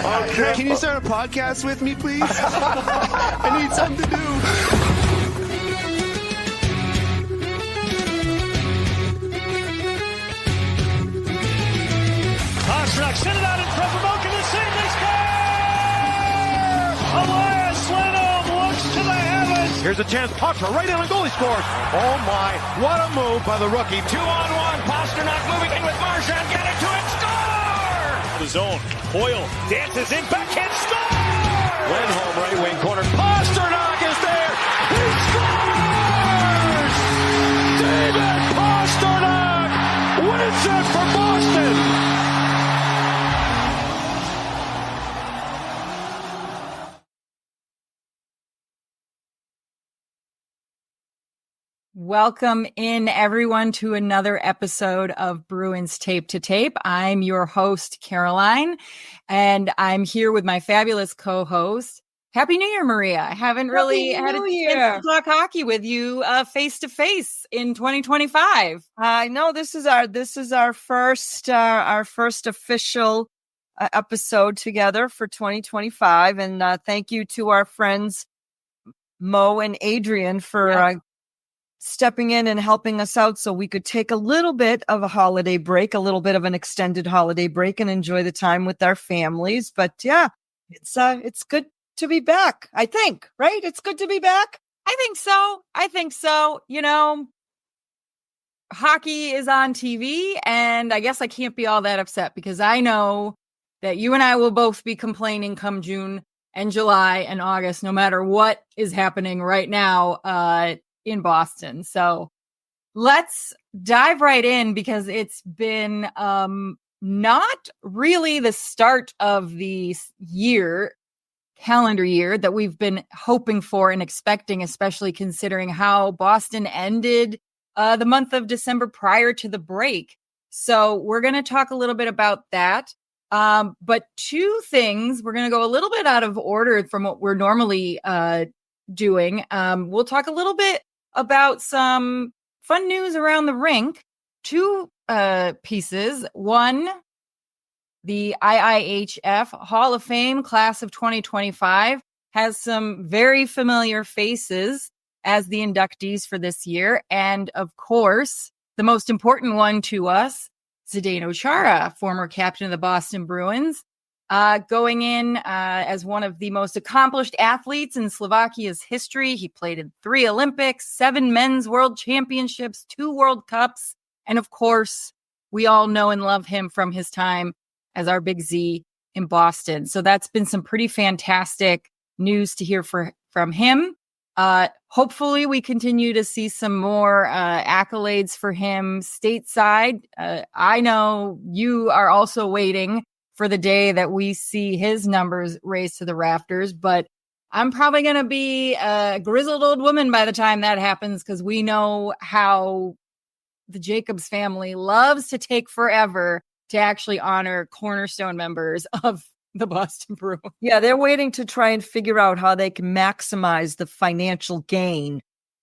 Okay. Can you start a podcast with me, please? I need something to do. Pastrnak sent it out in front for Malkin to save. They score! Elias Lindholm looks to the heavens. Here's a chance. Patra right in on goal. He scores. Oh my! What a move by the rookie. 2-on-1. Pastrnak moving in with Marchand. Get it to him. Score! The zone. Hoyle dances in. Backhand. Score! Lindholm right wing corner. Pastrnak is there. He scores! David Pastrnak wins it for Boston. Welcome in, everyone, to another episode of Bruins Tape to Tape. I'm your host, Caroline, and I'm here with my fabulous co-host. Happy New Year, Maria. I haven't really had a chance to talk hockey with you face to face in 2025. I know this is our first official episode together for 2025, and thank you to our friends Mo and Adrian for stepping in and helping us out so we could take a little bit of a holiday break, a little bit of an extended holiday break, and enjoy the time with our families. But yeah, it's good to be back, I think, right? It's good to be back. I think so. You know, hockey is on TV, and I guess I can't be all that upset because I know that you and I will both be complaining come June and July and August, no matter what is happening right now, in Boston. So let's dive right in because it's been not really the start of the calendar year that we've been hoping for and expecting, especially considering how Boston ended the month of December prior to the break. So we're going to talk a little bit about that. But two things, we're going to go a little bit out of order from what we're normally doing. We'll talk a little bit about some fun news around the rink. Two pieces. One, the IIHF Hall of Fame class of 2025 has some very familiar faces as the inductees for this year. And of course, the most important one to us, Zdeno Chara, former captain of the Boston Bruins, going in as one of the most accomplished athletes in Slovakia's history. He played in 3 Olympics, 7 men's world championships, 2 World Cups. And of course, we all know and love him from his time as our Big Z in Boston. So that's been some pretty fantastic news to hear from him. Hopefully we continue to see some more accolades for him stateside. I know you are also waiting for the day that we see his numbers raised to the rafters, but I'm probably going to be a grizzled old woman by the time that happens because we know how the Jacobs family loves to take forever to actually honor cornerstone members of the Boston Bruins. Yeah, they're waiting to try and figure out how they can maximize the financial gain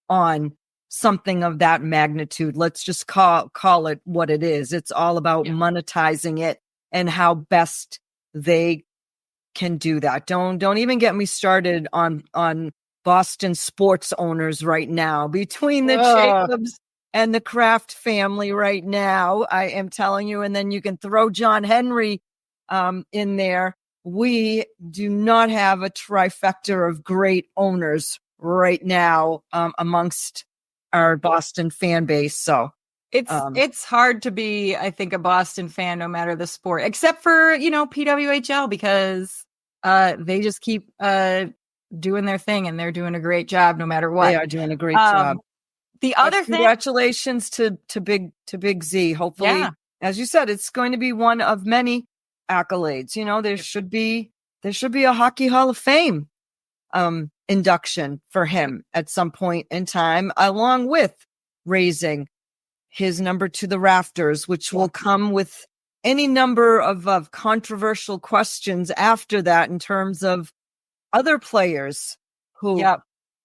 on something of that magnitude. Let's just call it what it is. It's all about monetizing it and how best they can do that. Don't even get me started on Boston sports owners right now. Between the Jacobs and the Kraft family right now, I am telling you, and then you can throw John Henry in there. We do not have a trifecta of great owners right now amongst our Boston fan base. So it's hard to be, I think, a Boston fan, no matter the sport, except for, PWHL, because they just keep doing their thing and they're doing a great job no matter what. They are doing a great job. The other thing, congratulations to Big Z. Hopefully, as you said, it's going to be one of many accolades. There should be a Hockey Hall of Fame induction for him at some point in time, along with raising his number to the rafters, which will come with any number of controversial questions after that in terms of other players who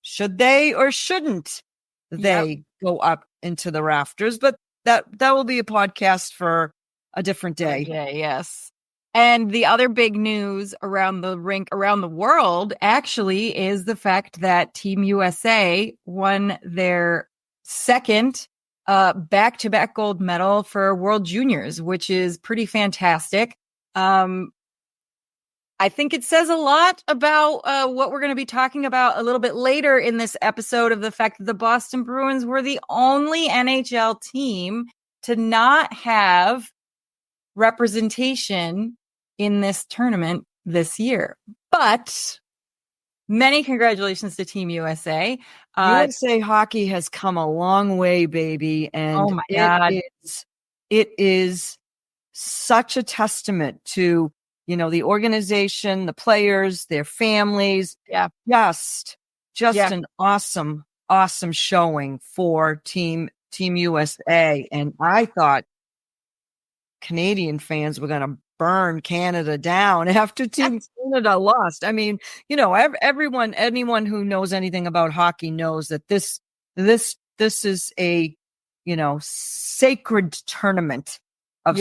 should they or shouldn't they go up into the rafters. But that will be a podcast for a different day. Yeah, yes. And the other big news around the rink, around the world, actually, is the fact that Team USA won their second back-to-back gold medal for World Juniors, which is pretty fantastic. I think it says a lot about what we're going to be talking about a little bit later in this episode, of the fact that the Boston Bruins were the only NHL team to not have representation in this tournament this year. But many congratulations to Team USA. USA hockey has come a long way, baby. And oh my God. It is such a testament to, the organization, the players, their families. Yeah. Just an awesome showing for Team USA. And I thought Canadian fans were going to burn Canada down after Team Canada lost. I mean, anyone who knows anything about hockey knows that this is a, sacred tournament of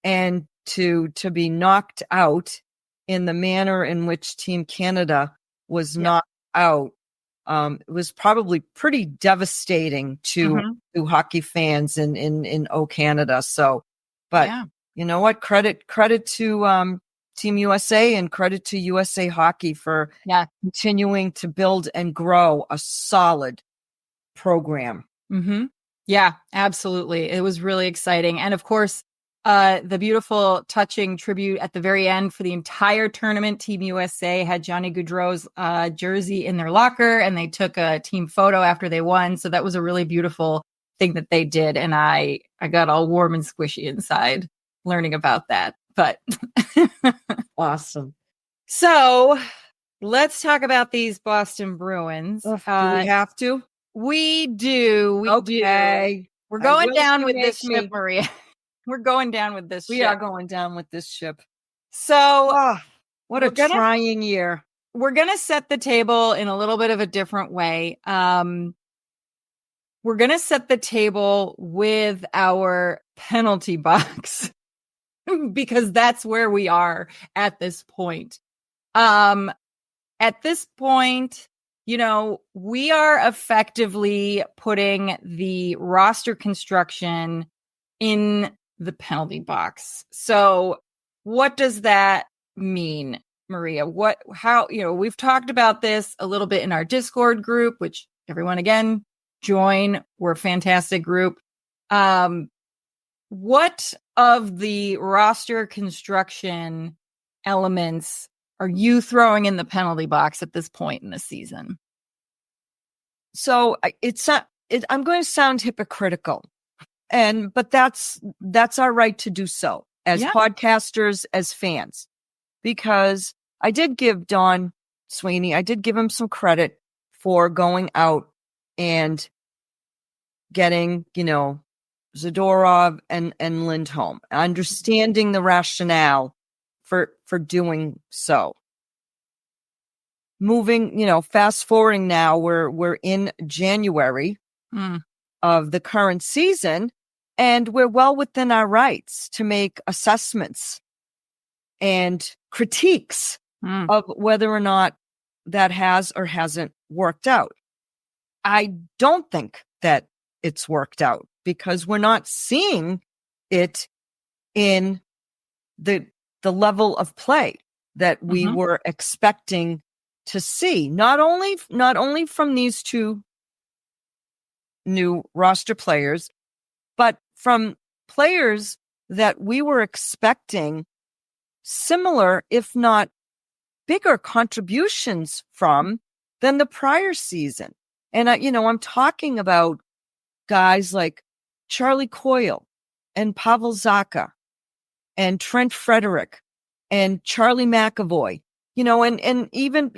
and to be knocked out in the manner in which Team Canada was knocked out, it was probably pretty devastating to hockey fans in Canada. So, but you know what? Credit to Team USA and credit to USA Hockey for continuing to build and grow a solid program. Mm-hmm. Yeah, absolutely. It was really exciting. And of course, the beautiful, touching tribute at the very end for the entire tournament. Team USA had Johnny Gaudreau's jersey in their locker, and they took a team photo after they won. So that was a really beautiful thing that they did. And I got all warm and squishy inside learning about that. But awesome. So let's talk about these Boston Bruins. Do we have to? We do. We do. We're going down with this ship, Maria. We're going down with this ship. We are going down with this ship. So what a trying year. We're going to set the table in a little bit of a different way. We're going to set the table with our penalty box because that's where we are at this point. At this point, we are effectively putting the roster construction in the penalty box. So what does that mean, Maria? We've talked about this a little bit in our Discord group, which everyone again join. We're a fantastic group. What of the roster construction elements are you throwing in the penalty box at this point in the season? So I'm going to sound hypocritical, but that's our right to do so as podcasters, as fans, because I did give Don Sweeney, I did give him some credit for going out and getting, Zadorov and Lindholm, understanding the rationale for doing so. Moving, fast forwarding now, we're in January of the current season, and we're well within our rights to make assessments and critiques of whether or not that has or hasn't worked out. I don't think that it's worked out because we're not seeing it in the level of play that we were expecting to see, not only from these two new roster players, but from players that we were expecting similar, if not bigger contributions from than the prior season. And I'm talking about guys like Charlie Coyle and Pavel Zacha and Trent Frederick and Charlie McAvoy. And even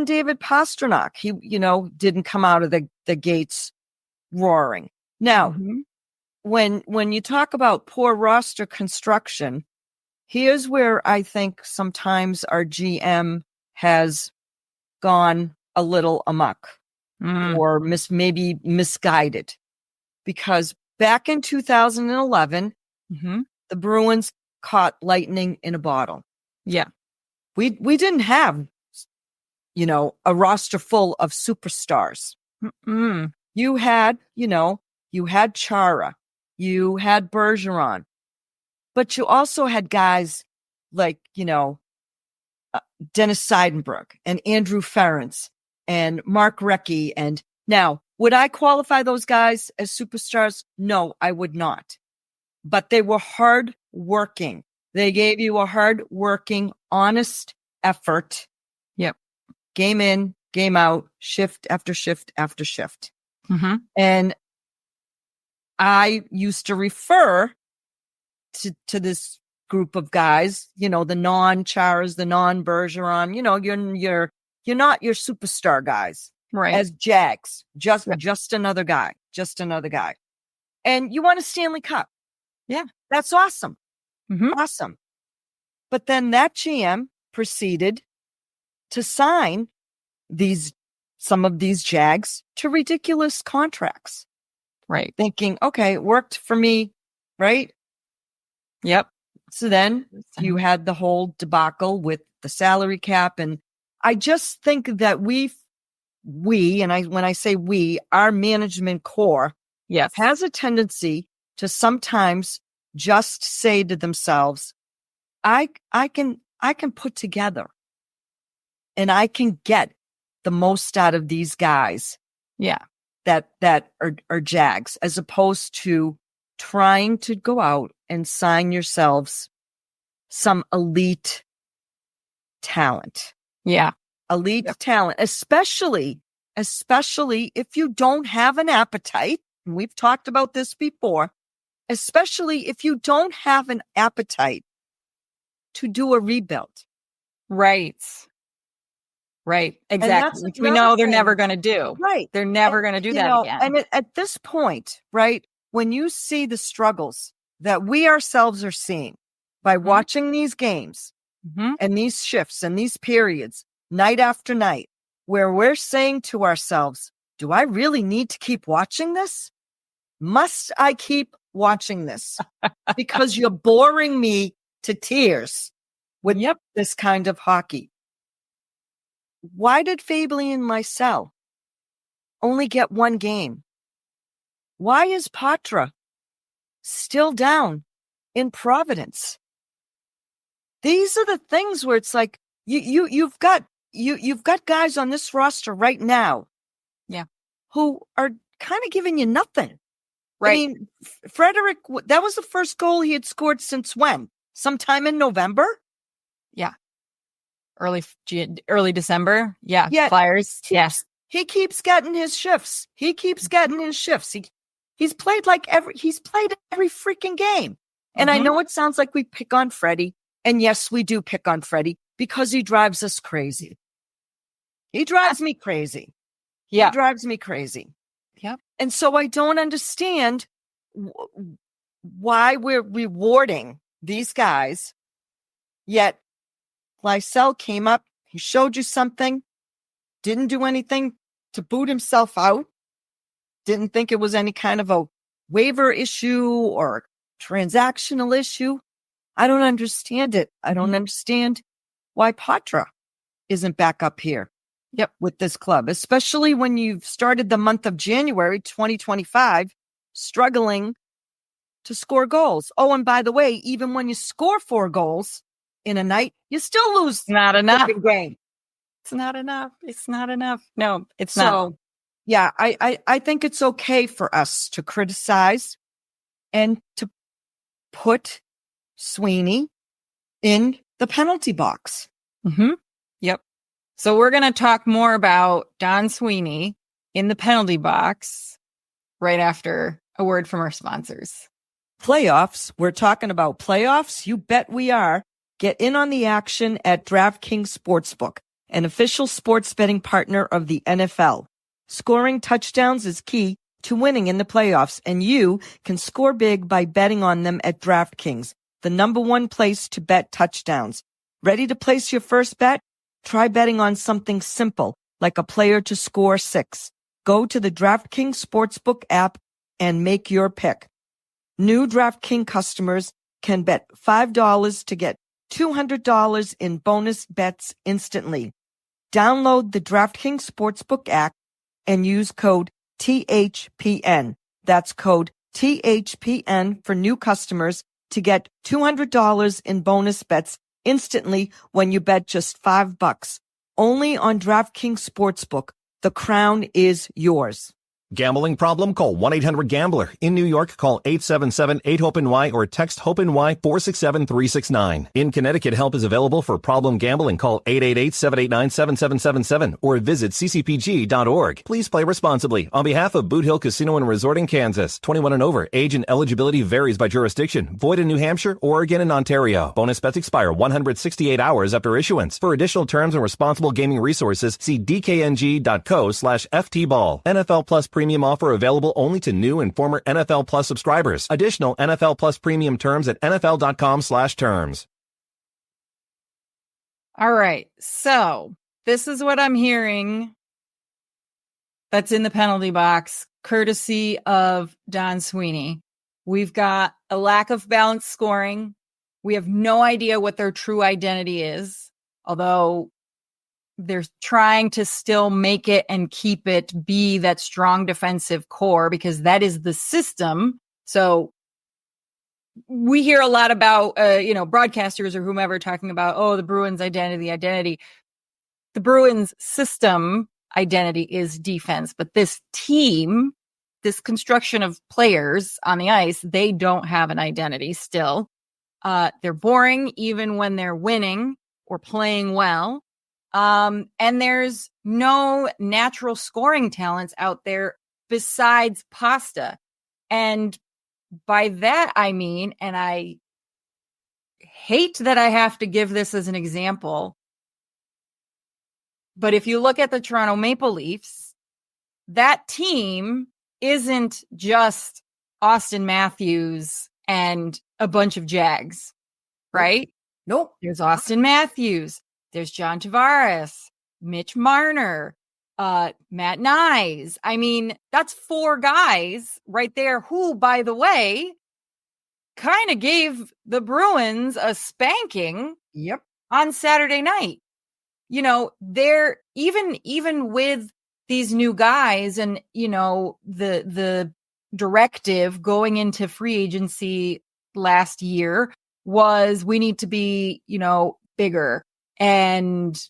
David Pastrnak, he, didn't come out of the gates roaring. Now, when you talk about poor roster construction, here's where I think sometimes our GM has gone a little amok or maybe misguided, because back in 2011, the Bruins caught lightning in a bottle. Yeah. We didn't have, a roster full of superstars. Mm-mm. You had Chara, you had Bergeron, but you also had guys like, Dennis Seidenberg and Andrew Ference and Mark Recchi. And now, would I qualify those guys as superstars? No, I would not. But they were hard working. They gave you a hard working, honest effort. Yep. Game in, game out, shift after shift after shift. Mm-hmm. And I used to refer to this group of guys, the non-Charas, the non-Bergeron, you're not your superstar guys, Right. as Jags, just another guy. And you won a Stanley Cup. Yeah. That's awesome. Mm-hmm. Awesome. But then that GM proceeded to sign some of these Jags to ridiculous contracts. Right. Thinking, okay, it worked for me, right? Yep. So then you had the whole debacle with the salary cap. And I just think that when I say we, our management core Yes. has a tendency to sometimes just say to themselves, I can put together and I can get the most out of these guys. Yeah. That are Jags, as opposed to trying to go out and sign yourselves some elite talent. Yeah. Elite talent, especially if you don't have an appetite. And we've talked about this before, especially if you don't have an appetite to do a rebuild. Right. Exactly. Which we know they're never going to do. Right. They're never going to do that again. And at this point, right, when you see the struggles that we ourselves are seeing by watching these games and these shifts and these periods night after night, where we're saying to ourselves, do I really need to keep watching this? Must I keep watching this? Because you're boring me to tears with this kind of hockey. Why did Fabley and Lysell only get one game? Why is Patra still down in Providence? These are the things where it's like you've got guys on this roster right now, who are kind of giving you nothing. Right. I mean, Frederick, that was the first goal he had scored since when? Sometime in November? Yeah. Early December. Yeah. Flyers. Yes. He keeps getting his shifts. He's played every freaking game. And I know it sounds like we pick on Freddie. And yes, we do pick on Freddie because he drives us crazy. He drives me crazy. Yeah. He drives me crazy. Yep. And so I don't understand why we're rewarding these guys. Yet Lysell came up, he showed you something, didn't do anything to boot himself out, didn't think it was any kind of a waiver issue or transactional issue. I don't understand it. I don't understand why Patra isn't back up here with this club, especially when you've started the month of January 2025 struggling to score goals. Oh, and by the way, even when you score 4 goals in a night, you still lose. Not enough. Game. It's not enough. It's not enough. No, it's not. So, yeah, I think it's okay for us to criticize and to put Sweeney in the penalty box. Yep. So we're going to talk more about Don Sweeney in the penalty box right after a word from our sponsors. Playoffs. We're talking about playoffs. You bet we are. Get in on the action at DraftKings Sportsbook, an official sports betting partner of the NFL. Scoring touchdowns is key to winning in the playoffs, and you can score big by betting on them at DraftKings, the #1 place to bet touchdowns. Ready to place your first bet? Try betting on something simple, like a player to score 6. Go to the DraftKings Sportsbook app and make your pick. New DraftKings customers can bet $5 to get $200 in bonus bets instantly. Download the DraftKings Sportsbook app and use code THPN. That's code THPN for new customers to get $200 in bonus bets instantly when you bet just $5. Only on DraftKings Sportsbook. The crown is yours. Gambling problem? Call 1-800-GAMBLER. In New York, call 877-8-HOPE-NY or text HOPE-NY 467-369. In Connecticut, help is available for problem gambling. Call 888-789-7777 or visit ccpg.org. Please play responsibly. On behalf of Boot Hill Casino and Resort in Kansas, 21 and over, age and eligibility varies by jurisdiction. Void in New Hampshire, Oregon, and Ontario. Bonus bets expire 168 hours after issuance. For additional terms and responsible gaming resources, see dkng.co/ftball. NFL Plus Premium offer available only to new and former NFL Plus subscribers. Additional NFL Plus Premium terms at nfl.com/terms. All right. So this is what I'm hearing that's in the penalty box, courtesy of Don Sweeney. We've got a lack of balanced scoring. We have no idea what their true identity is, although they're trying to still make it and keep it be that strong defensive core because that is the system. So we hear a lot about, broadcasters or whomever talking about, the Bruins identity. The Bruins system identity is defense, but this team, this construction of players on the ice, they don't have an identity still. They're boring even when they're winning or playing well. And there's no natural scoring talents out there besides Pasta. And by that, I mean, and I hate that I have to give this as an example, but if you look at the Toronto Maple Leafs, that team isn't just Austin Matthews and a bunch of Jags, right? Nope. There's Austin Matthews. There's John Tavares, Mitch Marner, Matt Nyes. I mean, that's 4 guys right there who, by the way, kind of gave the Bruins a spanking on Saturday night. You know, they're even with these new guys and, you know, the directive going into free agency last year was we need to be, you know, bigger. And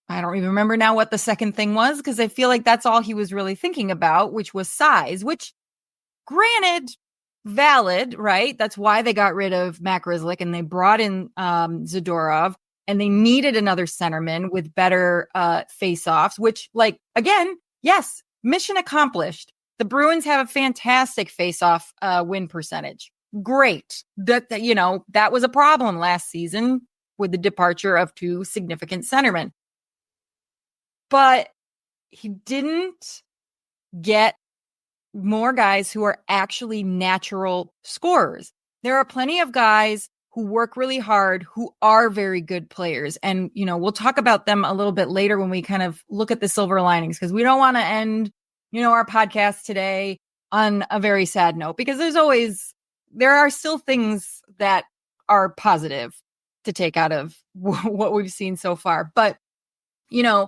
I don't even remember now what the second thing was because I feel like that's all he was really thinking about, which was size, which granted, valid, right? That's why they got rid of Matt Grzelcyk and they brought in Zadorov and they needed another centerman with better face-offs, which like, again, yes, mission accomplished. The Bruins have a fantastic face-off win percentage. Great. That, you know, that was a problem last season with the departure of 2 significant centermen. But he didn't get more guys who are actually natural scorers. There are plenty of guys who work really hard, who are very good players. And, you know, we'll talk about them a little bit later when we kind of look at the silver linings, because we don't want to end, you know, our podcast today on a very sad note, because there are still things that are positive to take out of what we've seen so far. But, you know,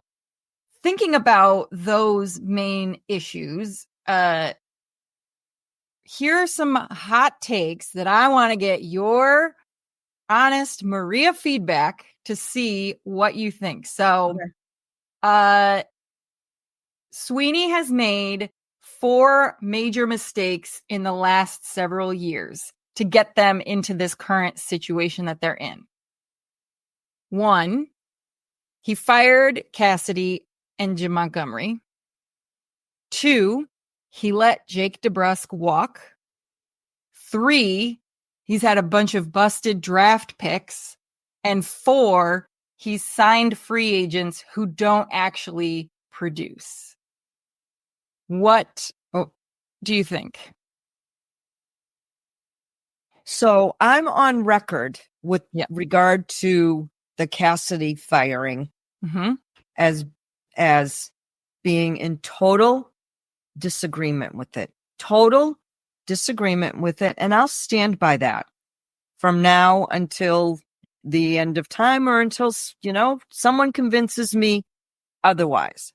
thinking about those main issues, here are some hot takes that I want to get your honest Maria feedback to see what you think. So, Sweeney has made 4 major mistakes in the last several years to get them into this current situation that they're in. 1, he fired Cassidy and Jim Montgomery. 2, he let Jake DeBrusk walk. 3, he's had a bunch of busted draft picks. And 4, he's signed free agents who don't actually produce. What do you think? So I'm on record with regard to the Cassidy firing as being in total disagreement with it. And I'll stand by that. from now until the end of time, or until, someone convinces me otherwise.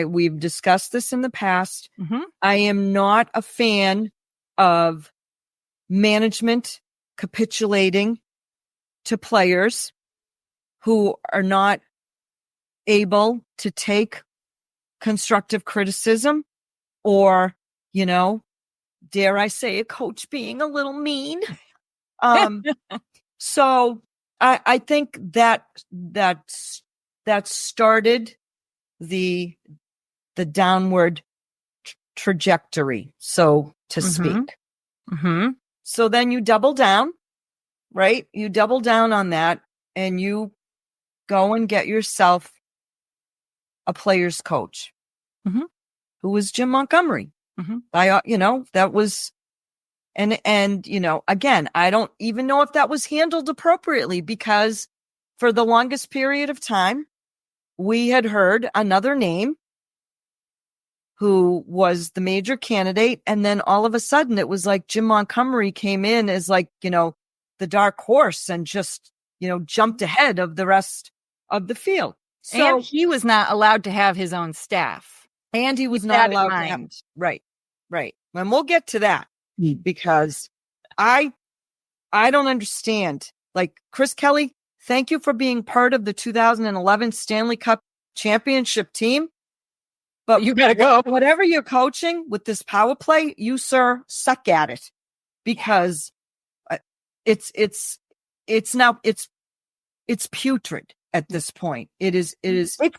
We've discussed this in the past. Mm-hmm. I am not a fan of management capitulating to players who are not able to take constructive criticism, or, dare I say, a coach being a little mean. So I think that started the downward trajectory, so to speak. Mm-hmm. So then you double down, right? You double down on that, and you go and get yourself a player's coach, mm-hmm. who was Jim Montgomery. Mm-hmm. That was, and again, I don't even know if that was handled appropriately, because for the longest period of time, we had heard another name who was the major candidate. And then all of a sudden it was like Jim Montgomery came in as like, the dark horse, and just, jumped ahead of the rest of the field. So, and he was not allowed to have his own staff. And he was not allowed to have, right. And we'll get to that, because I don't understand. Like, Chris Kelly, thank you for being part of the 2011 Stanley Cup championship team. But you gotta go. Whatever you're coaching with this power play, you, sir, suck at it, because it's putrid at this point. It's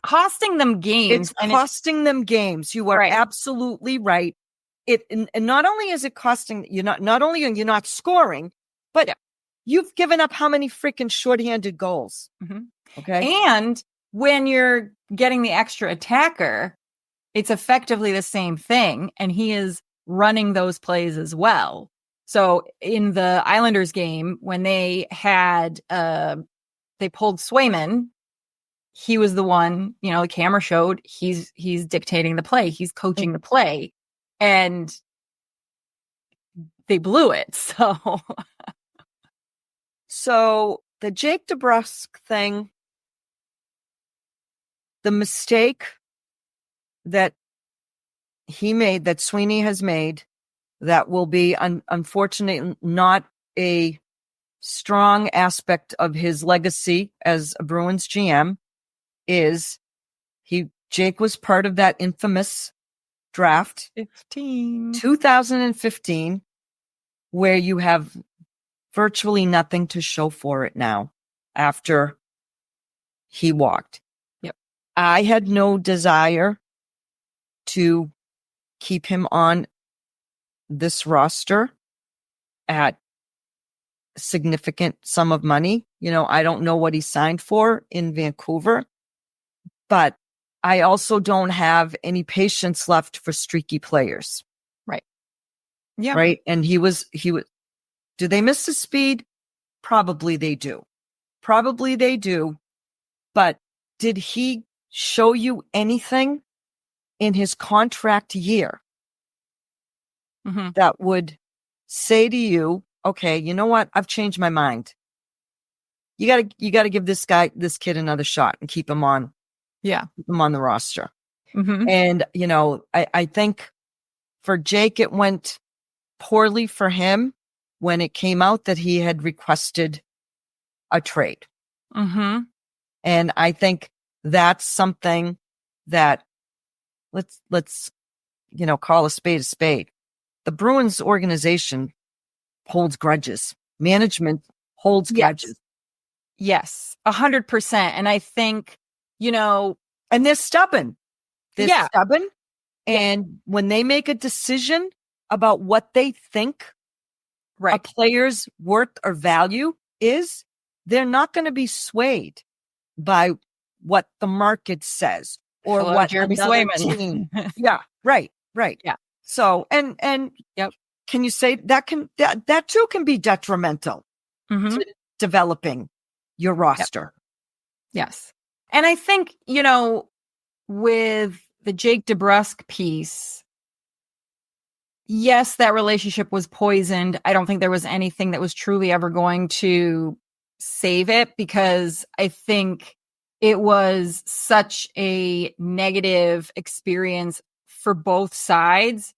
costing them games. It's costing them games. You are absolutely right. And not only is it costing you, not only are you not scoring, but you've given up how many freaking shorthanded goals? Mm-hmm. Okay. And when you're getting the extra attacker, it's effectively the same thing. And he is running those plays as well. So in the Islanders game, when they had, they pulled Swayman, he was the one, the camera showed he's dictating the play. He's coaching the play, and they blew it. So the Jake DeBrusk thing, the mistake that he made, that Sweeney has made, that will be unfortunately not a strong aspect of his legacy as a Bruins GM, is Jake was part of that infamous draft 2015, where you have virtually nothing to show for it now after he walked. Yep. I had no desire to keep him on this roster at a significant sum of money. I don't know what he signed for in Vancouver, but I also don't have any patience left for streaky players. Right. Yeah. Right. And he was, do they miss his speed? Probably they do. But did he show you anything in his contract year that would say to you, okay, you know what? I've changed my mind. You gotta give this kid another shot and keep him on. Yeah. Keep him on the roster. Mm-hmm. And, I think for Jake, it went poorly for him when it came out that he had requested a trade. Mm-hmm. And I think that's something that let's call a spade a spade. The Bruins organization holds grudges. Management holds grudges. Yes, 100%. And I think, and they're stubborn. They're stubborn. And when they make a decision about what they think a player's worth or value is, they're not going to be swayed by what the market says or what Jeremy Swayman. Yeah, right. Yeah. So, and can you say that too can be detrimental to developing your roster? Yes. And I think, with the Jake DeBrusk piece, yes, that relationship was poisoned. I don't think there was anything that was truly ever going to save it, because I think it was such a negative experience for both sides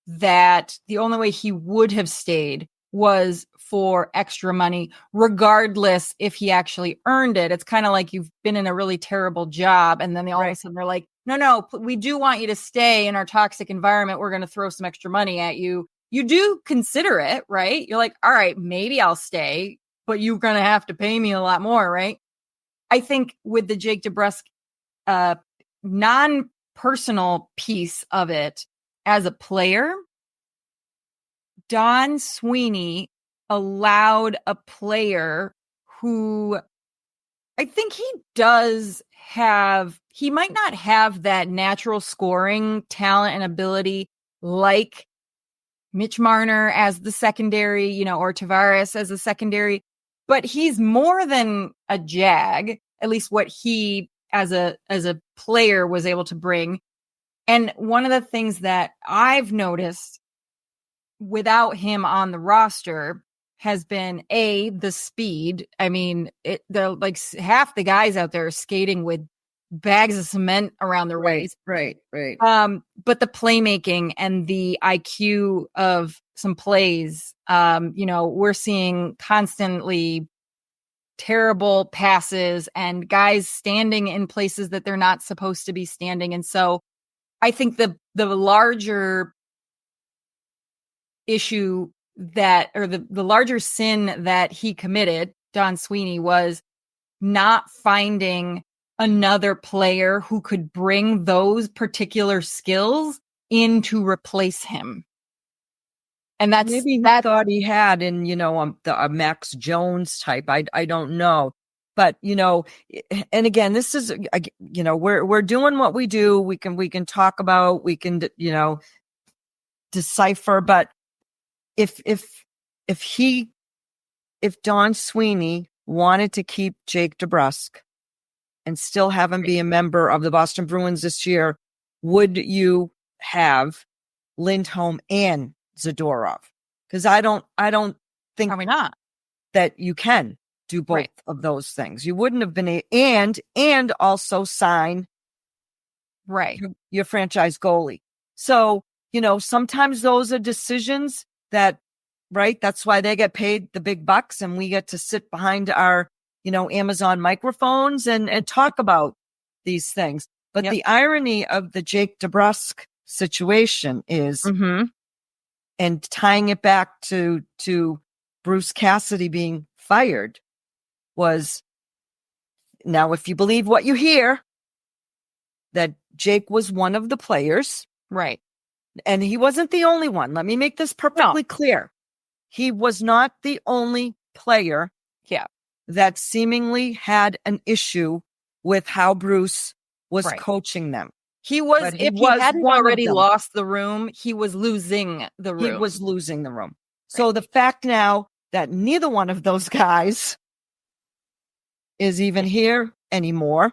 that the only way he would have stayed was for extra money, regardless if he actually earned it. It's kind of like you've been in a really terrible job, and then all of a sudden they're like, no, we do want you to stay in our toxic environment. We're going to throw some extra money at you. You do consider it, right? You're like, all right, maybe I'll stay, but you're going to have to pay me a lot more, right? I think with the Jake DeBrusk non-personal piece of it, as a player, Don Sweeney allowed a player who I think he might not have that natural scoring talent and ability like Mitch Marner as the secondary, or Tavares as a secondary, but he's more than a Jag, at least what he as a player was able to bring. And one of the things that I've noticed without him on the roster has been the speed. I mean, they're like half the guys out there are skating with bags of cement around their waist. Right. But the playmaking and the IQ of some plays, we're seeing constantly terrible passes and guys standing in places that they're not supposed to be standing. And so I think the larger issue the larger sin that he committed, Don Sweeney, was not finding another player who could bring those particular skills in to replace him. And that's maybe he thought he had in, a Max Jones type. I don't know. But, and again, this is, we're doing what we do. We can talk about, we can, decipher. But if Don Sweeney wanted to keep Jake DeBrusk and still have him be a member of the Boston Bruins this year, would you have Lindholm and Zadorov? Because I don't think probably not that you can do both of those things. You wouldn't have been and also sign your franchise goalie. So, sometimes those are decisions that, that's why they get paid the big bucks and we get to sit behind our, Amazon microphones and talk about these things. But the irony of the Jake DeBrusk situation is, and tying it back to Bruce Cassidy being fired, was, now if you believe what you hear, that Jake was one of the players. Right. And he wasn't the only one. Let me make this perfectly clear. He was not the only player that seemingly had an issue with how Bruce was coaching them. He was, if he hadn't already lost the room, he was losing the room. He was losing the room. So the fact now that neither one of those guys is even here anymore.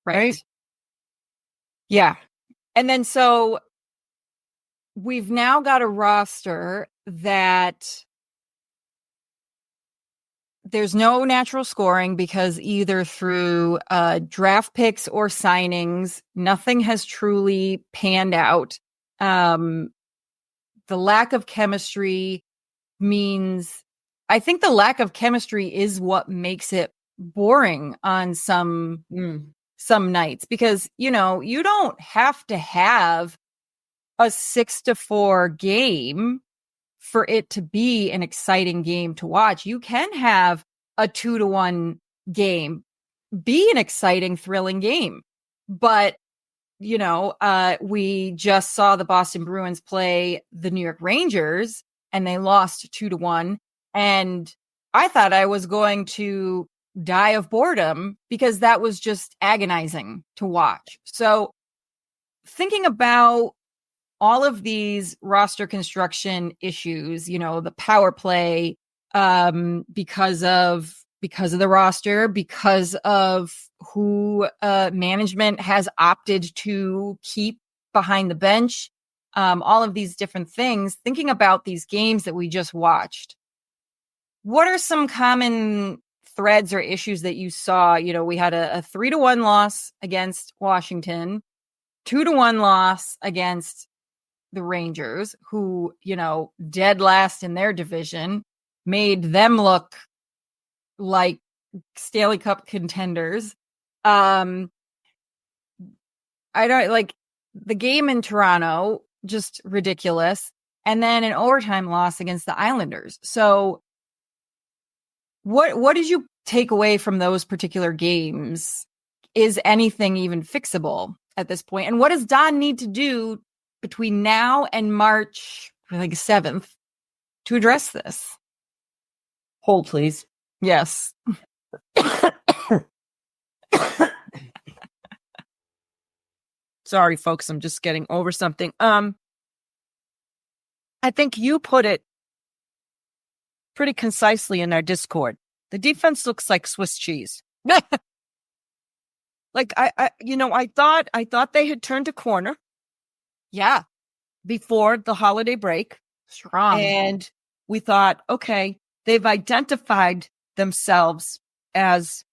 Right? Yeah. And then so we've now got a roster that there's no natural scoring because either through draft picks or signings, nothing has truly panned out. The lack of chemistry means, I think the lack of chemistry is what makes it boring on some nights, because, you don't have to have a 6-4 game for it to be an exciting game to watch. You can have a 2-1 game be an exciting, thrilling game. But, we just saw the Boston Bruins play the New York Rangers and they lost 2-1. And I thought I was going to die of boredom because that was just agonizing to watch. So thinking about all of these roster construction issues, the power play, because of the roster, because of who management has opted to keep behind the bench, all of these different things, thinking about these games that we just watched, what are some common threads or issues that you saw? We had a 3-1 loss against Washington, 2-1 loss against the Rangers, who, dead last in their division, made them look like Stanley Cup contenders. I don't like the game in Toronto, just ridiculous. And then an overtime loss against the Islanders. So what did you take away from those particular games? Is anything even fixable at this point? And what does Don need to do between now and March 7th to address this? Hold, please. Yes. Sorry, folks. I'm just getting over something. I think you put it pretty concisely in our Discord. The defense looks like Swiss cheese. Like I thought they had turned a corner. Yeah. Before the holiday break. Strong. And we thought, okay, they've identified themselves as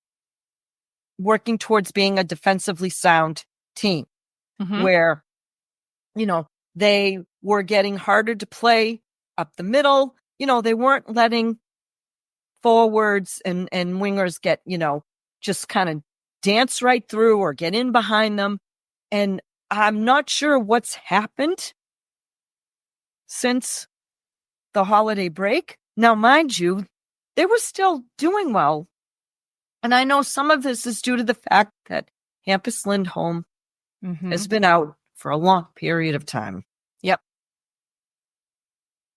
working towards being a defensively sound team, where, they were getting harder to play up the middle. They weren't letting forwards and wingers get, just kind of dance right through or get in behind them. And I'm not sure what's happened since the holiday break. Now, mind you, they were still doing well. And I know some of this is due to the fact that Hampus Lindholm has been out for a long period of time. Yep.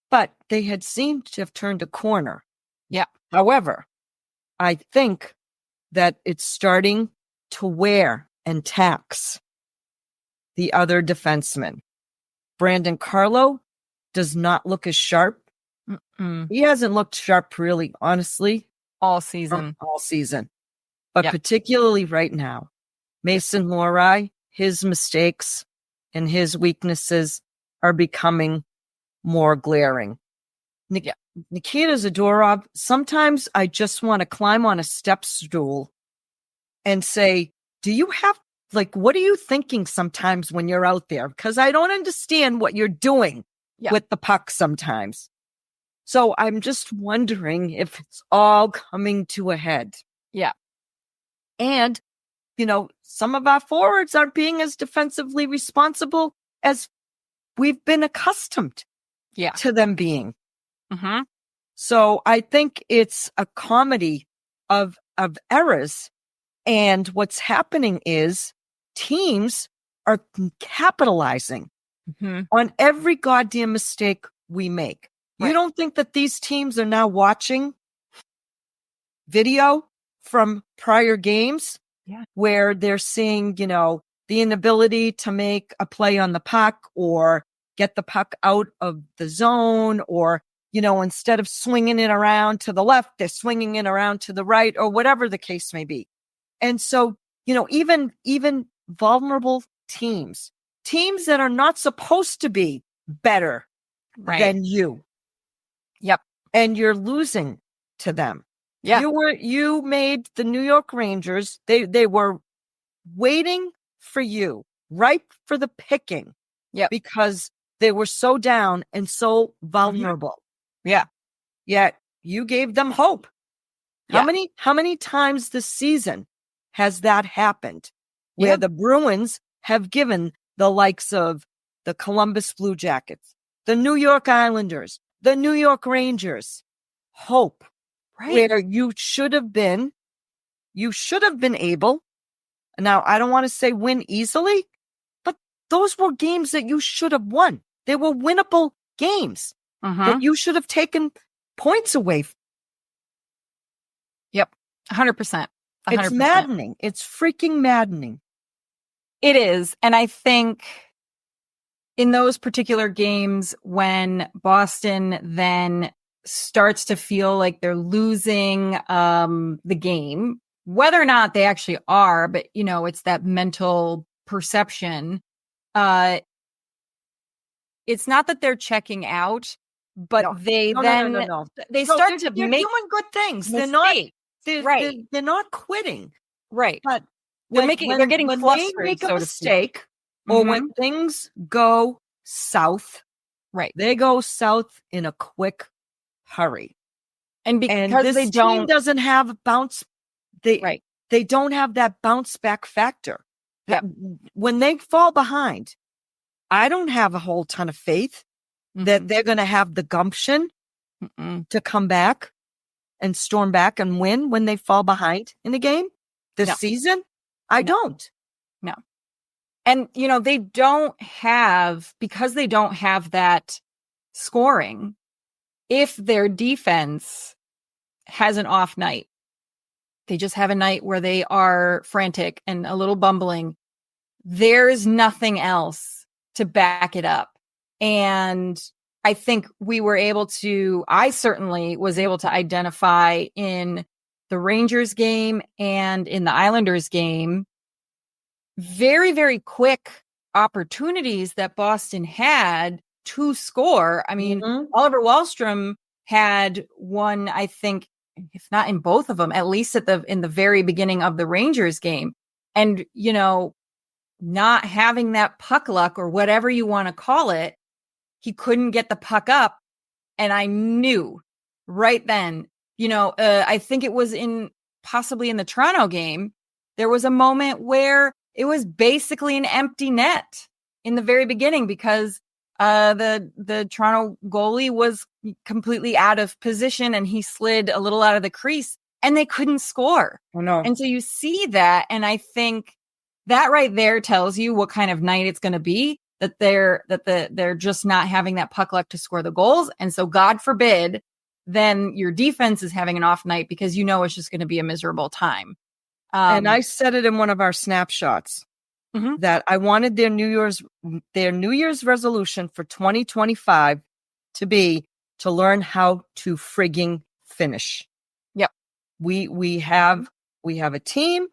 But they had seemed to have turned a corner. Yeah. However, I think that it's starting to wear and tax the other defensemen. Brandon Carlo does not look as sharp. He hasn't looked sharp, really, honestly. All season. But particularly right now. Mason Lohrei, his mistakes and his weaknesses are becoming more glaring. Nikita Zadorov, sometimes I just want to climb on a step stool and say, do you have, what are you thinking sometimes when you're out there? Because I don't understand what you're doing with the puck sometimes. So I'm just wondering if it's all coming to a head. Yeah. And, some of our forwards aren't being as defensively responsible as we've been accustomed to them being. So I think it's a comedy of errors. And what's happening is teams are capitalizing on every goddamn mistake we make. Right. You don't think that these teams are now watching video from prior games where they're seeing, the inability to make a play on the puck or get the puck out of the zone, or, instead of swinging it around to the left, they're swinging it around to the right, or whatever the case may be. And so, even vulnerable teams that are not supposed to be better than you. Yep. And you're losing to them. Yeah. You made the New York Rangers. They were waiting for you, ripe for the picking. Yeah. Because they were so down and so vulnerable. Yeah. Yet you gave them hope. How many times this season has that happened? Where the Bruins have given the likes of the Columbus Blue Jackets, the New York Islanders, the New York Rangers hope. Right. Where you should have been able. Now, I don't want to say win easily, but those were games that you should have won. They were winnable games that you should have taken points away from. Yep. 100%. It's maddening. It's freaking maddening. It is. And I think in those particular games, when Boston then starts to feel like they're losing the game, whether or not they actually are, but it's that mental perception. it's not that they're checking out, but No. they No. they So start to they're make doing good things. mistakes. They're not quitting. Right. But They're getting when flustered, they make a so to speak. mistake, or Mhm. when things go south, Right. they go south in a quick hurry. And because this they team don't doesn't have a bounce. right. They don't have that bounce back factor. Yeah. When they fall behind, I don't have a whole ton of faith that they're going to have the gumption to come back and storm back and win when they fall behind in a game this season. I don't. No. And, they don't have, because they don't have that scoring, if their defense has an off night, they just have a night where they are frantic and a little bumbling, there's nothing else to back it up. And I think I certainly was able to identify in the Rangers game and in the Islanders game, very, very quick opportunities that Boston had to score. I mean, Oliver Wahlstrom had one, I think, if not in both of them, at least in the very beginning of the Rangers game. And, not having that puck luck or whatever you want to call it, he couldn't get the puck up. And I knew right then, I think it was possibly in the Toronto game, there was a moment where it was basically an empty net in the very beginning because the Toronto goalie was completely out of position and he slid a little out of the crease and they couldn't score. Oh, no. And so you see that. And I think that right there tells you what kind of night it's going to be, that they're just not having that puck luck to score the goals. And so God forbid, then your defense is having an off night because it's just going to be a miserable time. And I said it in one of our snapshots that I wanted their New Year's resolution for 2025 to be to learn how to frigging finish. Yep. We have a team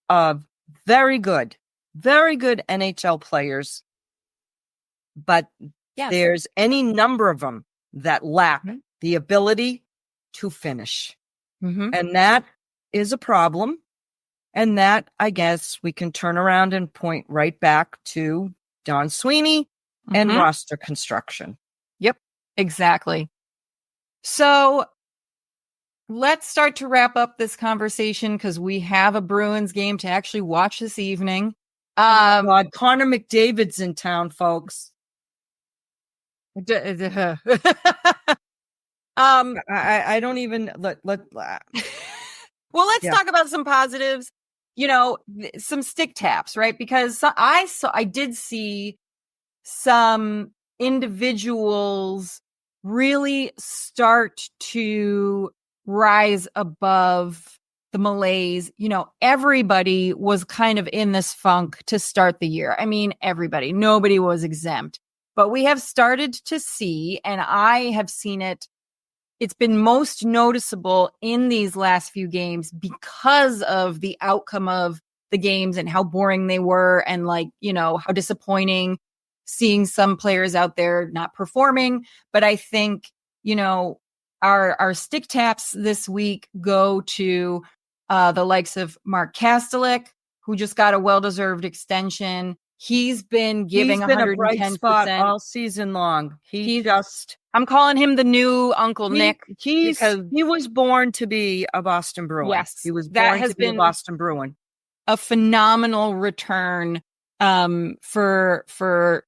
of very good NHL players, but there's any number of them that lack the ability to finish. And that is a problem. And that, I guess, we can turn around and point right back to Don Sweeney and roster construction. Yep, exactly. So let's start to wrap up this conversation because we have a Bruins game to actually watch this evening. God, Connor McDavid's in town, folks. I don't even let. Well, let's talk about some positives. Some stick taps, right? Because I did see some individuals really start to rise above the malaise. Everybody was kind of in this funk to start the year. I mean, everybody, nobody was exempt, but we have started to see, and I have seen it. It's been most noticeable in these last few games because of the outcome of the games and how boring they were and how disappointing seeing some players out there not performing. But I think, our stick taps this week go to the likes of Mark Kastelic, who just got a well-deserved extension. He's been giving 110% a bright spot all season long. I'm calling him the new Uncle Nick. He was born to be a Boston Bruin. Yes, he was born to be a Boston Bruin. A phenomenal return for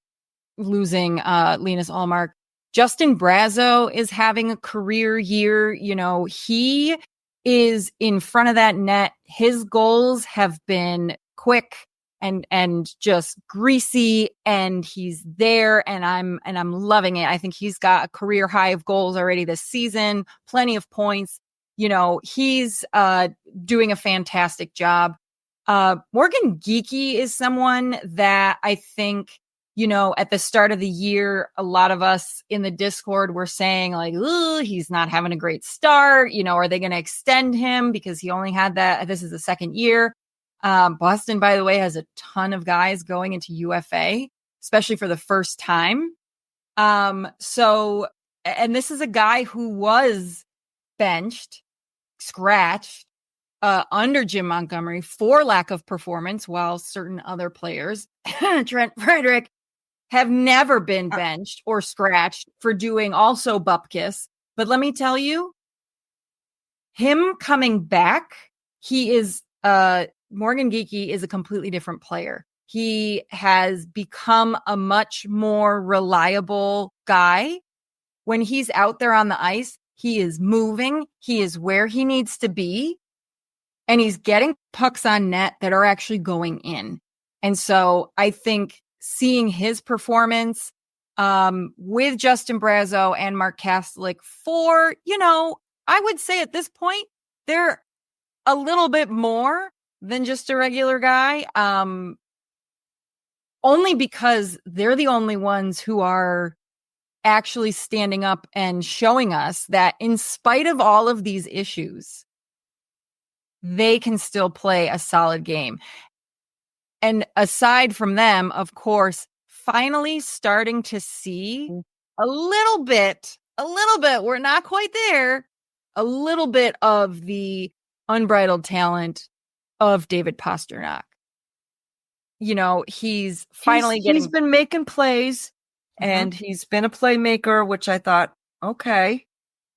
losing Linus Ullmark. Justin Brazeau is having a career year. He is in front of that net. His goals have been quick and just greasy, and he's there, and I'm loving it. I think he's got a career high of goals already this season, plenty of points. He's doing a fantastic job. Morgan Geekie is someone that I think, at the start of the year, a lot of us in the Discord were saying he's not having a great start. Are they going to extend him because he only had that? This is the second year. Boston, by the way, has a ton of guys going into UFA, especially for the first time. So, and this is a guy who was benched, scratched, under Jim Montgomery for lack of performance, while certain other players, Trent Frederick, have never been benched or scratched for doing also bupkis. But let me tell you, him coming back, he is, Morgan Geekie is a completely different player. He has become a much more reliable guy. When he's out there on the ice, he is moving. He is where he needs to be. And he's getting pucks on net that are actually going in. And so I think seeing his performance with Justin Brazeau and Mark Kastelic for, I would say at this point, they're a little bit more than just a regular guy. Only because they're the only ones who are actually standing up and showing us that in spite of all of these issues, they can still play a solid game. And aside from them, of course, finally starting to see a little bit, we're not quite there, a little bit of the unbridled talent of David Pastrnak. He's finally he's been making plays and he's been a playmaker, which I thought, okay,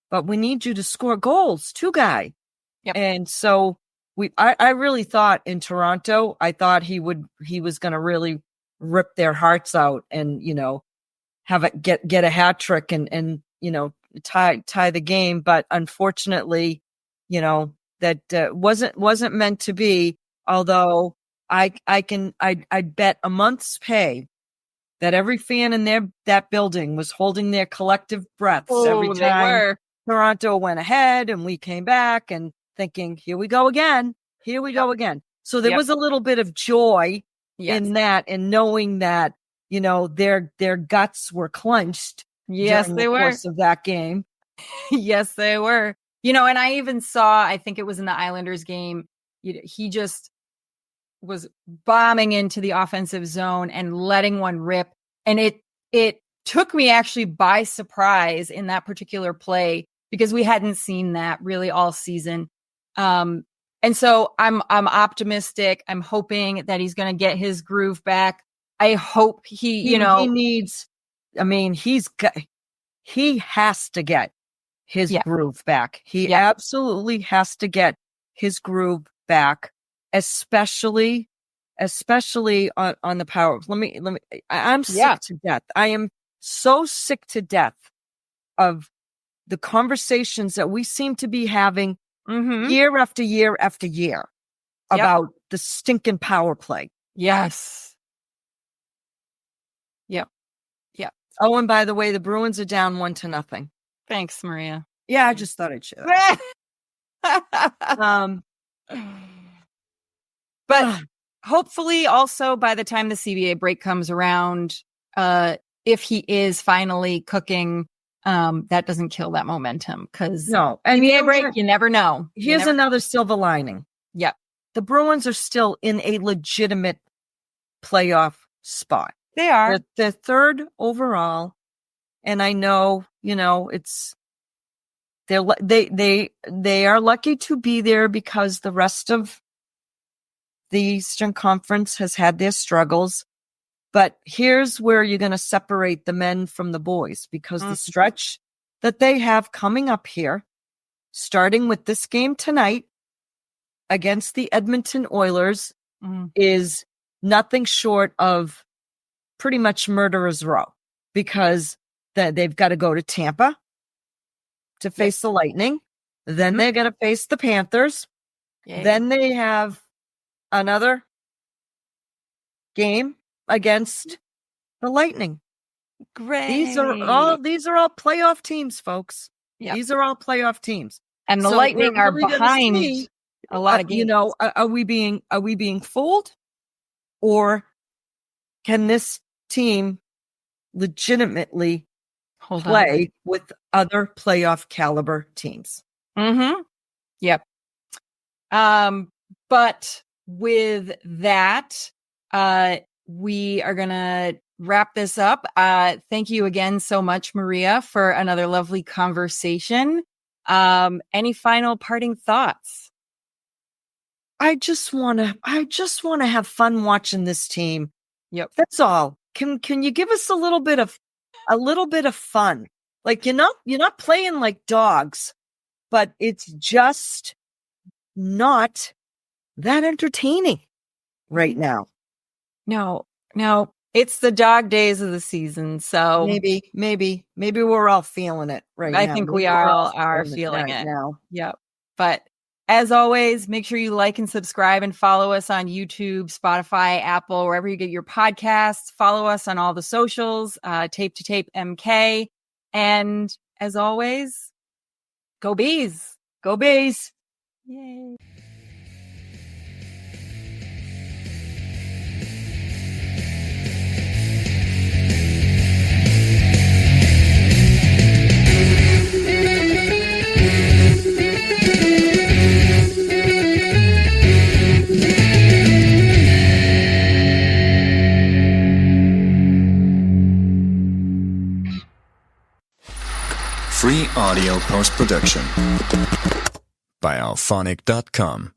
but we need you to score goals too, guy. Yep. And so I really thought in Toronto, I thought he was going to really rip their hearts out and, have it get a hat trick and tie the game. But unfortunately, that wasn't meant to be. Although I'd bet a month's pay that every fan in that building was holding their collective breaths every time Toronto went ahead and we came back and thinking, here we go again. So there was a little bit of joy in that and knowing that, their guts were clenched. Yes, during they the were. course of that game. Yes, they were. And I even saw, I think it was in the Islanders game, he just was bombing into the offensive zone and letting one rip. And it took me actually by surprise in that particular play because we hadn't seen that really all season. And so I'm optimistic. I'm hoping that he's going to get his groove back. I hope he has to get his groove back. He absolutely has to get his groove back, especially on the power. I'm sick to death. I am so sick to death of the conversations that we seem to be having year after year after year about the stinking power play. Yes. Yep. Yep. Oh, and by the way, the Bruins are down 1-0. Thanks, Maria. Yeah, I just thought I'd share that. But hopefully also by the time the CBA break comes around, if he is finally cooking, that doesn't kill that momentum because CBA break, you never know. Here's another silver lining. Yep. The Bruins are still in a legitimate playoff spot. They are. They're third overall. And I know, they are lucky to be there because the rest of the Eastern Conference has had their struggles. But here's where you're going to separate the men from the boys because the stretch that they have coming up here, starting with this game tonight against the Edmonton Oilers, is nothing short of pretty much murderer's row because they've got to go to Tampa to face the Lightning. Then they're going to face the Panthers. Yay. Then they have another game against the Lightning. Great. These are all playoff teams, folks. Yep. These are all playoff teams. And the Lightning are behind a lot of games. Are we being fooled? Or can this team legitimately play with other playoff caliber teams? Yep. But with that, we are going to wrap this up. Thank you again so much, Maria, for another lovely conversation. Any final parting thoughts? I just want to have fun watching this team. Yep. That's all. Can you give us a little bit of fun? Like, you're not playing like dogs, but it's just not that entertaining right now. No, it's the dog days of the season. So maybe we're all feeling it right now. I think we all are feeling it now. Yep. But as always, make sure you like and subscribe and follow us on YouTube, Spotify, Apple, wherever you get your podcasts. Follow us on all the socials, Tape to Tape MK. And as always, go Bees. Go Bees. Yay. Free audio post-production by alphonic.com.